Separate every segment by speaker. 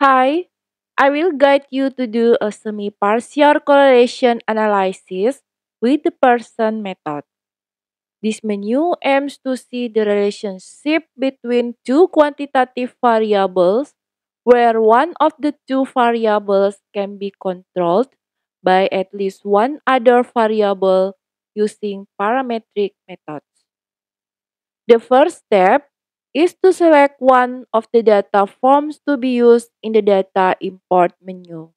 Speaker 1: Hi, I will guide you to do a semi-partial correlation analysis with the Pearson method. This menu aims to see the relationship between two quantitative variables where one of the two variables can be controlled by at least one other variable using parametric methods. The first step is to select one of the data forms to be used in the data import menu.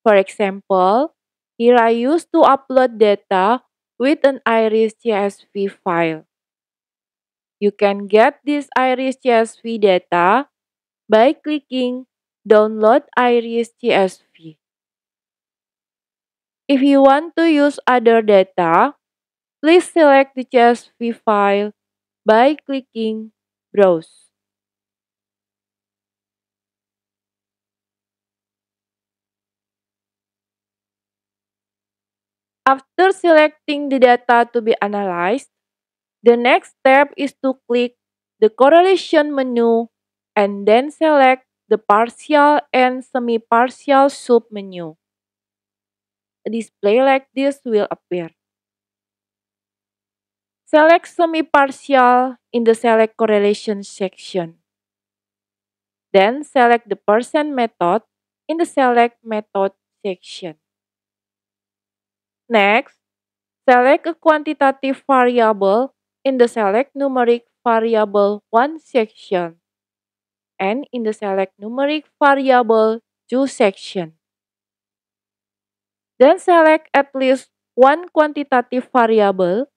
Speaker 1: For example, here I used to upload data with an Iris CSV file. You can get this Iris CSV data by clicking Download Iris CSV. If you want to use other data, please select the CSV file by clicking Browse. After selecting the data to be analyzed, the next step is to click the correlation menu and then select the partial and semi-partial submenu. A display like this will appear. Select semi-partial in the Select Correlation section. Then select the percent method in the Select Method section. Next, select a quantitative variable in the Select Numeric Variable 1 section and in the Select Numeric Variable 2 section. Then select at least one quantitative variable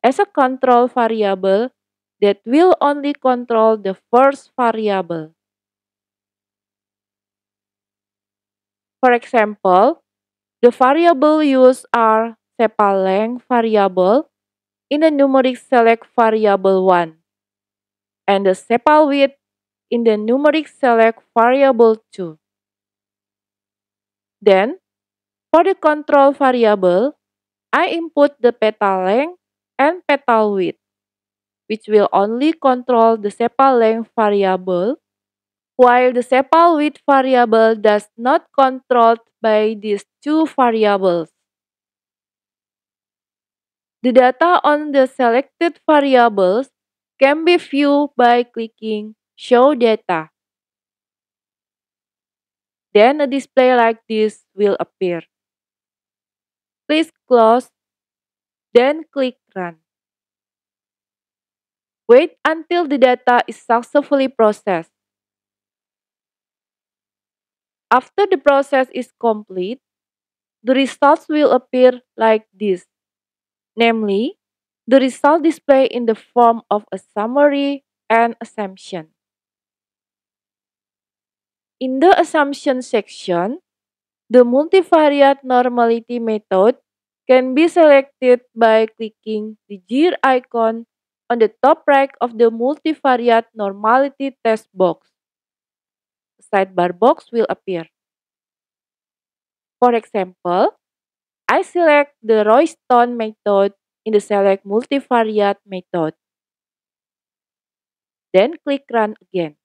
Speaker 1: as a control variable that will only control the first variable. For example, the variable used are sepal length variable in the numeric select variable 1 and the sepal width in the numeric select variable 2. Then, for the control variable, I input the petal length and petal width, which will only control the sepal length variable, while the sepal width variable does not controlled by these two variables. The data on the selected variables can be viewed by clicking Show Data. Then a display like this will appear. Please close, then click Run. Wait until the data is successfully processed. After the process is complete, the results will appear like this. Namely, the result display in the form of a summary and assumption. In the assumption section, the multivariate normality method can be selected by clicking the gear icon on the top right of the multivariate normality text box. A sidebar box will appear. For example, I select the Royston method in the Select Multivariate method. Then click Run again.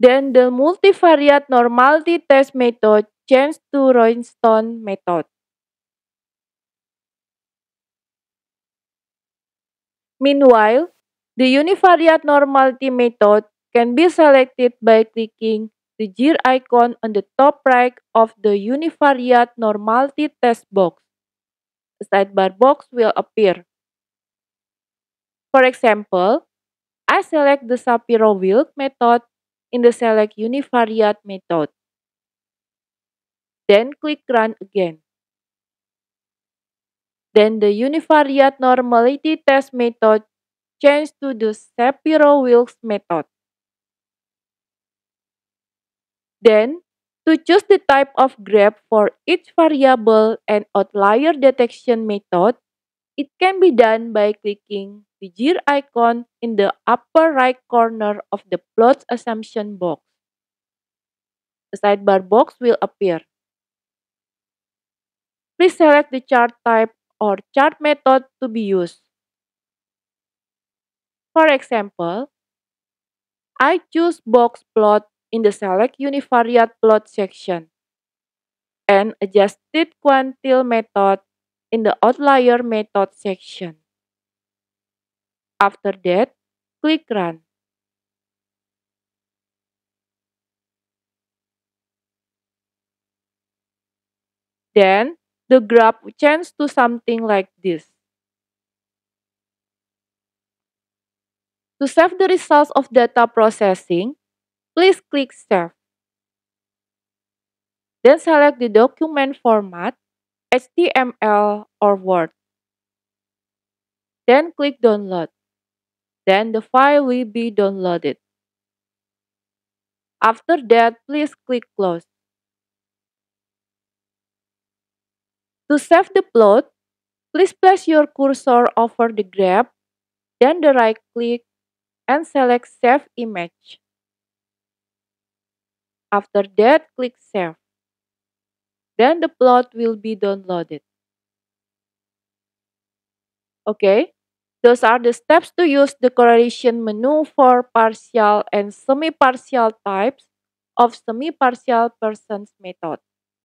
Speaker 1: Then the multivariate normality test method changed to Royston method. Meanwhile, the univariate normality method can be selected by clicking the gear icon on the top right of the univariate normality test box. A sidebar box will appear. For example, I select the Shapiro-Wilk method in the Select Univariate method. Then click Run again. Then the univariate normality test method changed to the Shapiro-Wilks method. Then, to choose the type of graph for each variable and outlier detection method, it can be done by clicking the gear icon in the upper right corner of the plot assumption box. A sidebar box will appear. Please select the chart type or chart method to be used. For example, I choose box plot in the select univariate plot section and adjusted quantile method in the outlier method section. After that, click Run. Then, the graph changes to something like this. To save the results of data processing, please click Save. Then select the document format, HTML or Word. Then click Download. Then the file will be downloaded. After that, please click Close. To save the plot, please place your cursor over the graph, then the right click and select Save Image. After that, click Save. Then the plot will be downloaded. Okay, those are the steps to use the correlation menu for partial and semi-partial types of semi-partial Pearson's method.